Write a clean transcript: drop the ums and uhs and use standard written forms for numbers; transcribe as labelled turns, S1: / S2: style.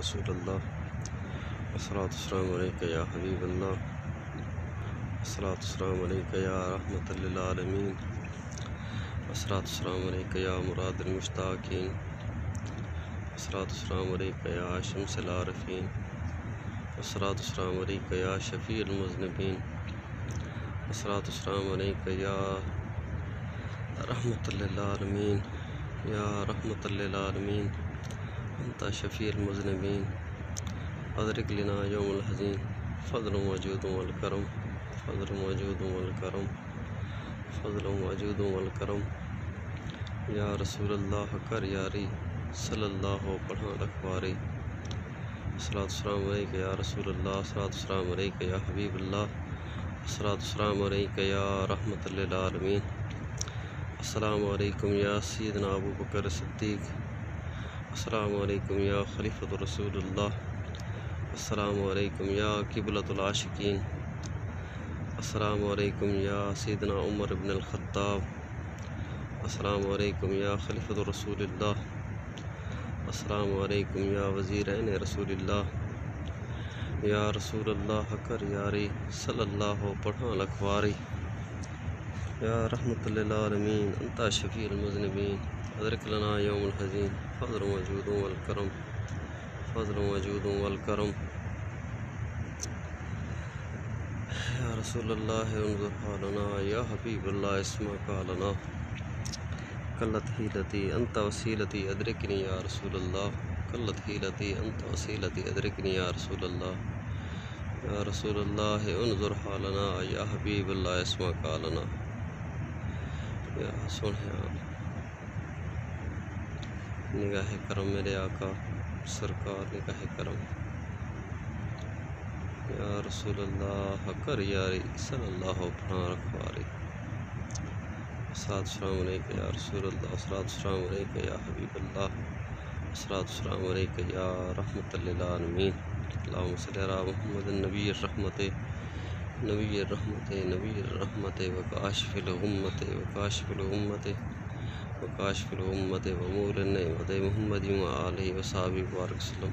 S1: رسول اللہ، الصلاۃ والسلام علیک یا حبیب اللہ، الصلاۃ والسلام علیک یا رحمۃ للعالمین، الصلاۃ والسلام علیک یا مراد المشتاقین، الصلاۃ والسلام علیک یا شمس العارفین، الصلاۃ والسلام علیک یا شفیع المذنبین، الصلاۃ والسلام علیک یا رحمۃ للعالمین، یا رحمۃ للعالمین، انت شفیع المذنبین، ادرک لنا یوم الحزین، فضل وجود والکرم، فضل وجود والکرم، فضل وجود والکرم، یا رسول اللہ کر یاری، صلی اللہ پڑھا رکھواری، الصلاۃ والسلام علیک یا رسول اللہ، الصلاۃ والسلام علیک یا حبیب اللہ، الصلاۃ والسلام علیک یا رحمۃ للعالمین، السلام علیکم یا سیدنا ابو بکر صدیق، السلام علیکم یا خلیفۃ رسول اللہ، السلام علیکم یا قبلۃ العاشقین، السلام علیکم یا سیدنا عمر بن الخطاب، السلام علیکم یا خلیفۃ رسول اللہ، السلام علیکم یا وزیرین رسول اللہ، یا رسول اللہ کر یاری، صلی اللہ پڑھا لکھواری، یا رحمۃ للعالمین، انت شفیع المذنبین، ادرک لنا یوم الحزین، فضل وجود والکرم، فضل وجود والکرم، یا رسول اللہ انظر حالنا، یا حبیب اللہ اسمع قالنا، قلت حیلتی انت وسیلتی ادرکنی یا رسول اللہ، قلت حیلتی انت وسیلتی ادرکنی یا رسول اللہ، یا رسول اللہ انظر حالنا، یا حبیب اللہ اسمع قالنا، یا سونے نگاہ کرم میرے آقا سرکار نگاہ کرم، یا رسول اللہ کر یاری، صلی اللہ پڑھا رکھواری، الصلاۃ والسلام علیک یا رسول اللہ، الصلاۃ والسلام علیک یا حبیب اللہ، الصلاۃ والسلام علیک یا رحمۃ للعالمین، اللہم صلی علی محمد النبی الرحمت، نبی الرحمت، نبی الرحمت، وکاشف الغمت، وکاشف الغمت، وکاشف الغمت، ومول النعمت، محمد وآلہ وصحبہ وبارک وسلم۔